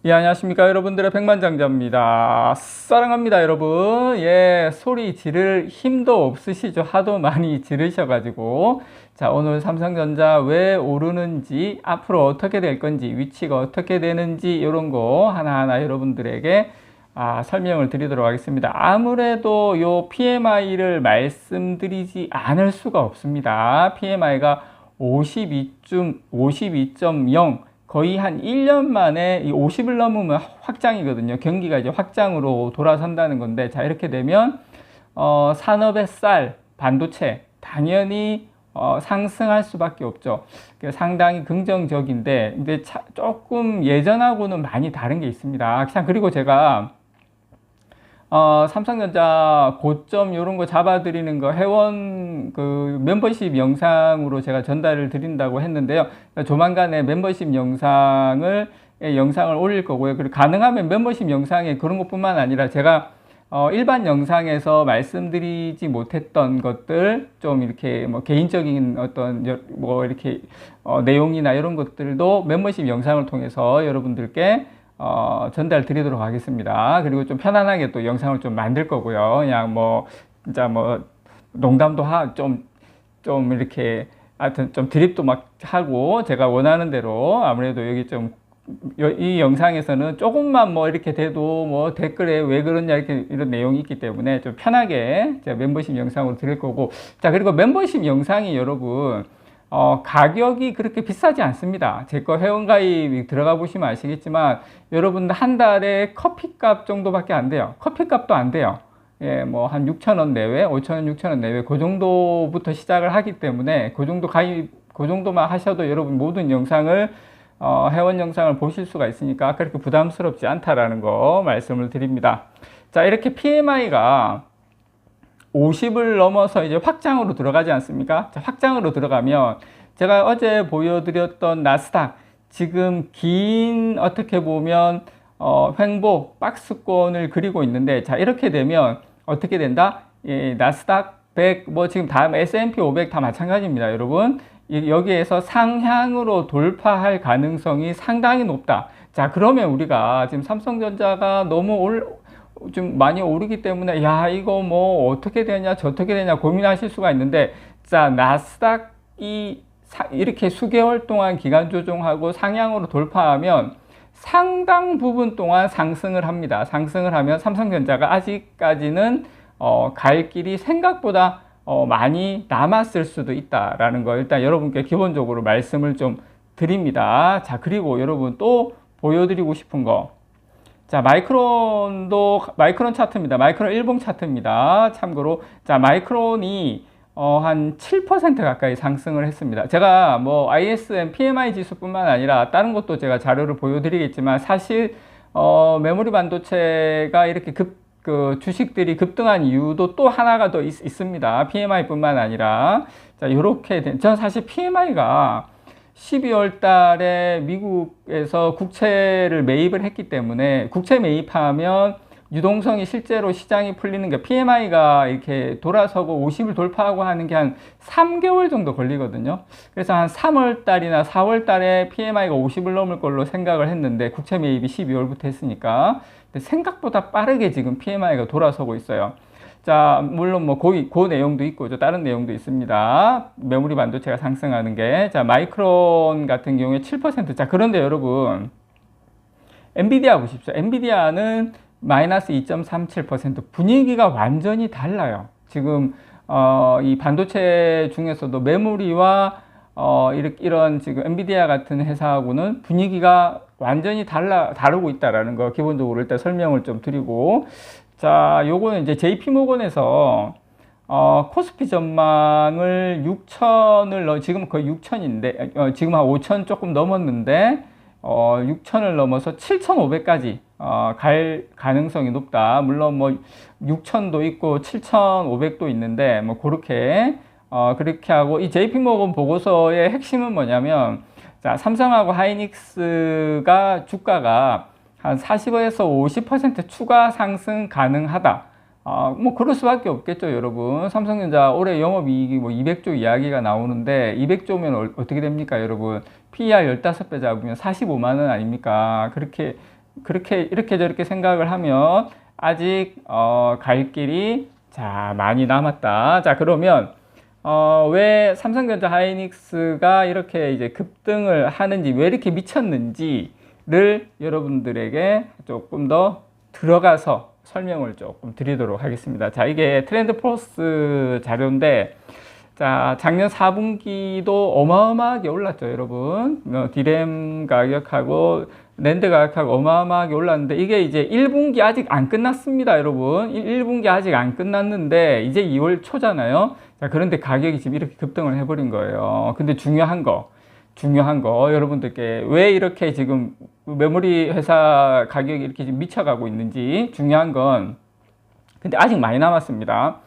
예, 안녕하십니까. 여러분들의 백만장자입니다. 사랑합니다, 여러분. 예, 소리 지를 힘도 없으시죠? 하도 많이 지르셔가지고. 자, 오늘 삼성전자 왜 오르는지, 앞으로 어떻게 될 건지, 위치가 어떻게 되는지, 이런 거 하나하나 여러분들에게 설명을 드리도록 하겠습니다. 아무래도 요 PMI를 말씀드리지 않을 수가 없습니다. PMI가 52.0 거의 한 1년 만에 이 50을 넘으면 확장이거든요. 경기가 이제 확장으로 돌아선다는 건데, 자, 이렇게 되면, 산업의 쌀, 반도체, 당연히, 상승할 수밖에 없죠. 상당히 긍정적인데, 근데 조금 예전하고는 많이 다른 게 있습니다. 참, 그리고 제가, 삼성전자 고점 요런 거 잡아드리는 거 회원 그 멤버십 영상으로 제가 전달을 드린다고 했는데요. 조만간에 멤버십 영상을 올릴 거고요. 그리고 가능하면 membership 영상에 그런 것뿐만 아니라 제가 일반 영상에서 말씀드리지 못했던 것들 좀 이렇게 뭐 개인적인 어떤 뭐 이렇게 내용이나 이런 것들도 멤버십 영상을 통해서 여러분들께 전달 드리도록 하겠습니다. 그리고 좀 편안하게 또 영상을 좀 만들 거고요. 그냥 뭐, 진짜 뭐, 농담도 좀 이렇게, 하여튼 좀 드립도 막 하고, 제가 원하는 대로 아무래도 여기 이 영상에서는 조금만 뭐 이렇게 돼도 뭐 댓글에 왜 그러냐 이렇게 이런 내용이 있기 때문에 좀 편하게 제가 멤버십 영상으로 드릴 거고. 자, 그리고 멤버십 영상이 여러분, 가격이 그렇게 비싸지 않습니다. 제 거 회원가입 들어가 보시면 아시겠지만, 여러분 한 달에 커피값 정도밖에 안 돼요. 커피값도 안 돼요. 예, 뭐 한 6,000원 내외, 5,000원, 6,000원 내외, 그 정도부터 시작을 하기 때문에, 그 정도 그 정도만 하셔도 여러분 모든 영상을, 회원 영상을 보실 수가 있으니까 그렇게 부담스럽지 않다라는 거 말씀을 드립니다. 자, 이렇게 PMI가 50을 넘어서 이제 확장으로 들어가지 않습니까? 자, 확장으로 들어가면 제가 어제 보여드렸던 나스닥 지금 긴 어떻게 보면 횡보 박스권을 그리고 있는데, 자, 이렇게 되면 어떻게 된다? 예, 나스닥 100 뭐 지금 다음 S&P 500 다 마찬가지입니다, 여러분. 여기에서 상향으로 돌파할 가능성이 상당히 높다. 자, 그러면 우리가 지금 삼성전자가 너무 좀 많이 오르기 때문에 야, 이거 뭐 어떻게 되냐 저떻게 되냐 고민하실 수가 있는데, 자, 나스닥이 이렇게 수개월 동안 기간 조정하고 상향으로 돌파하면 상당 부분 동안 상승을 합니다. 상승을 하면 삼성전자가 아직까지는 갈 길이 생각보다 많이 남았을 수도 있다라는 거 일단 여러분께 기본적으로 말씀을 좀 드립니다. 자, 그리고 여러분 또 보여드리고 싶은 거, 자, 마이크론 차트입니다. 마이크론 일봉 차트입니다. 참고로, 자, 마이크론이 한 7% 가까이 상승을 했습니다. 제가 뭐 ISM PMI 지수뿐만 아니라 다른 것도 제가 자료를 보여드리겠지만, 사실 메모리 반도체가 이렇게 주식들이 급등한 이유도 또 하나가 더 있습니다. PMI뿐만 아니라, 자, 요렇게 전 사실 PMI가 12월 달에 미국에서 국채를 매입을 했기 때문에, 국채 매입하면 유동성이 실제로 시장이 풀리는 게 PMI가 이렇게 돌아서고 50을 돌파하고 하는 게 한 3개월 정도 걸리거든요. 그래서 한 3월 달이나 4월 달에 PMI가 50을 넘을 걸로 생각을 했는데, 국채 매입이 12월부터 했으니까. 근데 생각보다 빠르게 지금 PMI가 돌아서고 있어요. 자, 물론 뭐 그 내용도 있고 다른 내용도 있습니다. 메모리 반도체가 상승하는 게. 자, 마이크론 같은 경우에 7%. 자, 그런데 여러분 엔비디아 보십시오. 엔비디아는 마이너스 2.37%. 분위기가 완전히 달라요. 지금 이 반도체 중에서도 메모리와 이런 지금 엔비디아 같은 회사하고는 분위기가 완전히 다르고 있다라는 거 기본적으로 일단 설명을 좀 드리고, 자, 요거는 이제 JP모건에서 코스피 전망을 6천을 지금 거의 6천인데 지금 한 5천 조금 넘었는데 6천을 넘어서 7,500까지 갈 가능성이 높다. 물론 뭐 6천도 있고 7,500도 있는데 뭐 그렇게 하고, 이 JP모건 보고서의 핵심은 뭐냐면, 자, 삼성하고 하이닉스가 주가가 한 40에서 50% 추가 상승 가능하다. 뭐 그럴 수밖에 없겠죠, 여러분. 삼성전자 올해 영업이익이 뭐 200조 이야기가 나오는데 200조면 어떻게 됩니까, 여러분? PER 15배 잡으면 45만 원 아닙니까? 그렇게 그렇게 이렇게 저렇게 생각을 하면 아직 갈 길이 자 많이 남았다. 자 그러면 왜 삼성전자 하이닉스가 이렇게 이제 급등을 하는지, 왜 이렇게 미쳤는지를 여러분들에게 조금 더 들어가서 설명을 조금 드리도록 하겠습니다. 자, 이게 트렌드 포스 자료인데, 자, 작년 4분기도 어마어마하게 올랐죠, 여러분. 디램 가격하고 랜드 가격하고 어마어마하게 올랐는데, 이게 이제 1분기 아직 안 끝났습니다, 여러분. 1분기 아직 안 끝났는데, 이제 2월 초잖아요. 자, 그런데 가격이 지금 이렇게 급등을 해버린 거예요. 근데 중요한 거, 여러분들께 왜 이렇게 지금 메모리 회사 가격이 이렇게 지금 미쳐가고 있는지, 중요한 건, 근데 아직 많이 남았습니다.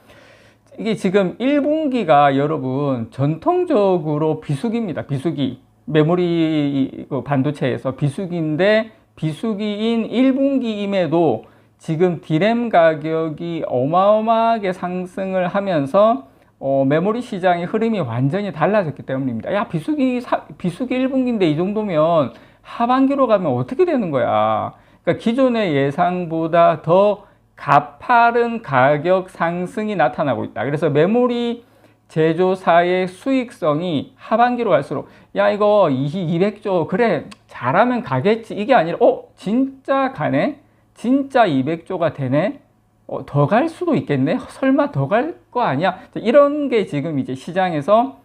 이게 지금 1분기가 여러분 전통적으로 비수기입니다. 비수기. 메모리 반도체에서 비수기인데, 비수기인 1분기임에도 지금 디램 가격이 어마어마하게 상승을 하면서 메모리 시장의 흐름이 완전히 달라졌기 때문입니다. 야, 비수기 1분기인데 이 정도면 하반기로 가면 어떻게 되는 거야? 그러니까 기존의 예상보다 더 가파른 가격 상승이 나타나고 있다. 그래서 메모리 제조사의 수익성이 하반기로 갈수록 야, 이거 200조 그래 잘하면 가겠지, 이게 아니라 진짜 가네? 진짜 200조가 되네? 더 갈 수도 있겠네? 설마 더 갈 거 아니야? 이런 게 지금 이제 시장에서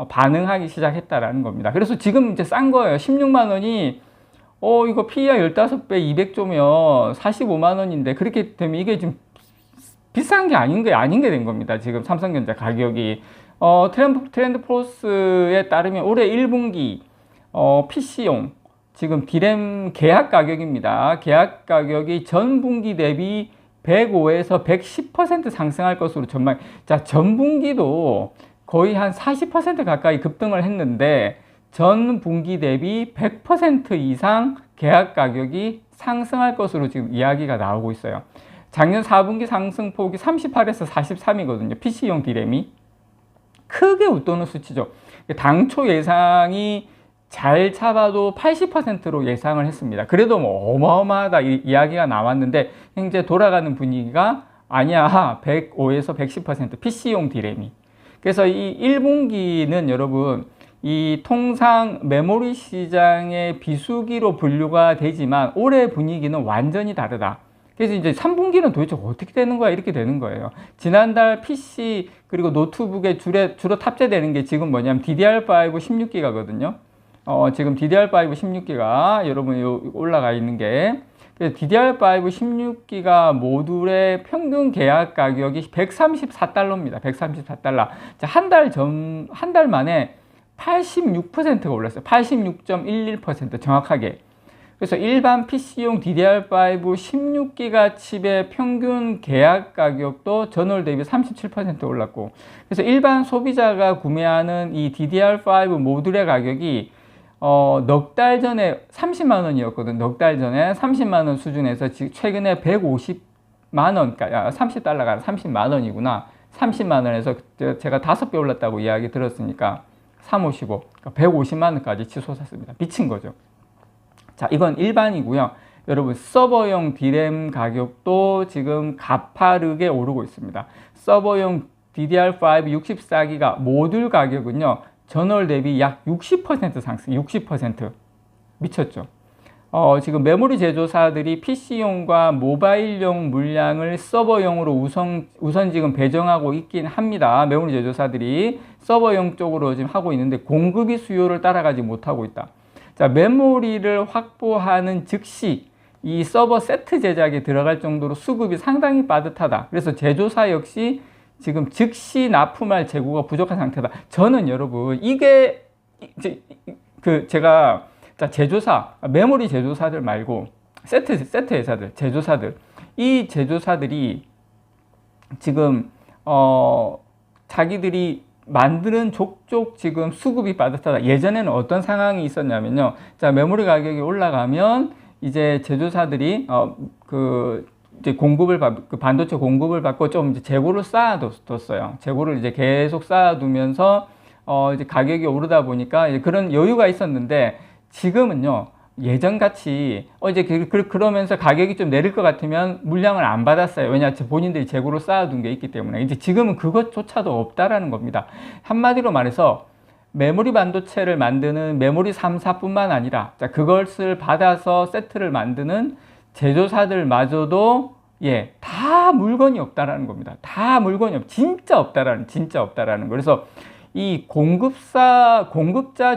반응하기 시작했다라는 겁니다. 그래서 지금 이제 싼 거예요. 16만 원이 이거 PER 15배 200조면 45만 원인데, 그렇게 되면 이게 좀 비싼 게 아닌 게 된 겁니다. 지금 삼성전자 가격이. 트렌드 포스에 따르면 올해 1분기 PC용 지금 디램 계약 가격입니다. 계약 가격이 전분기 대비 105에서 110% 상승할 것으로 전망. 자, 전분기도 거의 한 40% 가까이 급등을 했는데, 전 분기 대비 100% 이상 계약 가격이 상승할 것으로 지금 이야기가 나오고 있어요. 작년 4분기 상승폭이 38에서 43이거든요. PC용 디램이. 크게 웃도는 수치죠. 당초 예상이 잘 잡아도 80%로 예상을 했습니다. 그래도 뭐 어마어마하다 이야기가 나왔는데, 현재 돌아가는 분위기가 아니야. 105에서 110% PC용 디램이. 그래서 이 1분기는 여러분, 이 통상 메모리 시장의 비수기로 분류가 되지만 올해 분위기는 완전히 다르다. 그래서 이제 3분기는 도대체 어떻게 되는 거야? 이렇게 되는 거예요. 지난달 PC 그리고 노트북에 주로 탑재되는 게 지금 뭐냐면 DDR5 16기가거든요. 지금 DDR5 16기가 여러분이 올라가 있는 게, DDR5 16기가 모듈의 평균 계약 가격이 134달러입니다. 134달러. 자, 한 달 만에 86%가 올랐어요. 86.11% 정확하게. 그래서 일반 PC용 DDR5 16기가 칩의 평균 계약 가격도 전월 대비 37% 올랐고, 그래서 일반 소비자가 구매하는 이 DDR5 모듈의 가격이 넉 달 전에 30만 원이었거든. 넉 달 전에 30만 원 수준에서 지금 최근에 150만 원, 30달러가 30만 원이구나. 30만 원에서 제가 5배 올랐다고 이야기 들었으니까 355, 그러니까 150만 원까지 치솟았습니다. 미친 거죠. 자, 이건 일반이고요. 여러분, 서버용 디램 가격도 지금 가파르게 오르고 있습니다. 서버용 DDR5 64기가 모듈 가격은요, 전월 대비 약 60% 상승, 60%. 미쳤죠. 지금 메모리 제조사들이 PC용과 모바일용 물량을 서버용으로 우선 지금 배정하고 있긴 합니다. 메모리 제조사들이 서버용 쪽으로 지금 하고 있는데, 공급이 수요를 따라가지 못하고 있다. 자, 메모리를 확보하는 즉시 이 서버 세트 제작에 들어갈 정도로 수급이 상당히 빠듯하다. 그래서 제조사 역시 지금 즉시 납품할 재고가 부족한 상태다. 저는 여러분, 이게 제가 제조사, 메모리 제조사들 말고 세트 회사들, 제조사들, 이 제조사들이 지금 자기들이 만드는 족족 지금 수급이 빠듯하다. 예전에는 어떤 상황이 있었냐면요. 자, 메모리 가격이 올라가면 이제 제조사들이 이제 반도체 공급을 받고 좀 이제 재고를 쌓아뒀어요. 재고를 이제 계속 쌓아두면서 이제 가격이 오르다 보니까 이제 그런 여유가 있었는데, 지금은요, 예전같이 이제 그러면서 가격이 좀 내릴 것 같으면 물량을 안 받았어요. 왜냐 본인들이 재고로 쌓아둔 게 있기 때문에. 이제 지금은 그것조차도 없다라는 겁니다. 한마디로 말해서 메모리 반도체를 만드는 메모리 3사뿐만 아니라 그것을 받아서 세트를 만드는 제조사들마저도 다 물건이 없다라는 겁니다. 다 물건이 진짜 없다라는 거. 그래서 이 공급자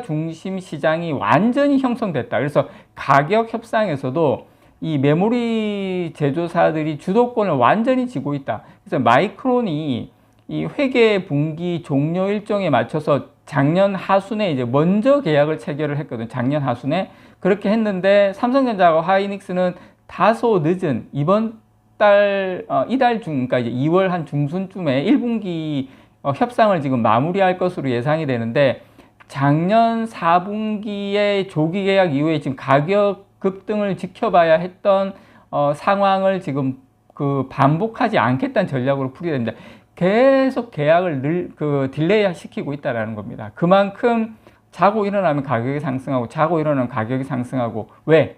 중심 시장이 완전히 형성됐다. 그래서 가격 협상에서도 이 메모리 제조사들이 주도권을 완전히 쥐고 있다. 그래서 마이크론이 이 회계 분기 종료 일정에 맞춰서 작년 하순에 이제 먼저 계약을 체결을 했거든. 작년 하순에 그렇게 했는데 삼성전자와 하이닉스는 다소 늦은 이번 이달 중, 그러니까 이제 2월 한 중순쯤에 1분기 협상을 지금 마무리할 것으로 예상이 되는데, 작년 4분기의 조기 계약 이후에 지금 가격 급등을 지켜봐야 했던 상황을 지금 반복하지 않겠다는 전략으로 풀게 됩니다. 계속 계약을 딜레이 시키고 있다는 겁니다. 그만큼 자고 일어나면 가격이 상승하고 자고 일어나면 가격이 상승하고 왜?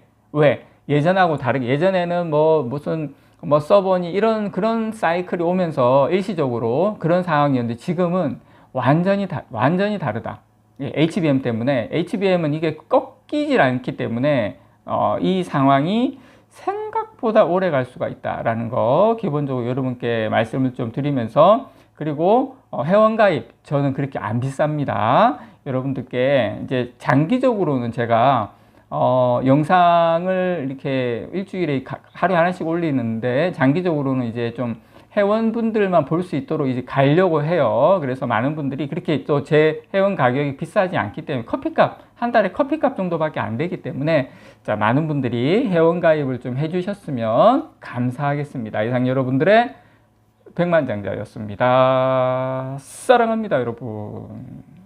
예전하고 다르게 예전에는 무슨 서버니 그런 사이클이 오면서 일시적으로 그런 상황이었는데 지금은 완전히 다르다. HBM 때문에 HBM은 이게 꺾이질 않기 때문에 이 상황이 생각보다 오래 갈 수가 있다라는 거 기본적으로 여러분께 말씀을 좀 드리면서, 그리고 회원가입 저는 그렇게 안 비쌉니다. 여러분들께 이제 장기적으로는 제가 영상을 이렇게 일주일에 하루에 하나씩 올리는데, 장기적으로는 이제 좀 회원분들만 볼 수 있도록 이제 가려고 해요. 그래서 많은 분들이 그렇게 또 제 회원 가격이 비싸지 않기 때문에 한 달에 커피값 정도밖에 안 되기 때문에 많은 분들이 회원 가입을 좀 해주셨으면 감사하겠습니다. 이상 여러분들의 백만장자였습니다. 사랑합니다, 여러분.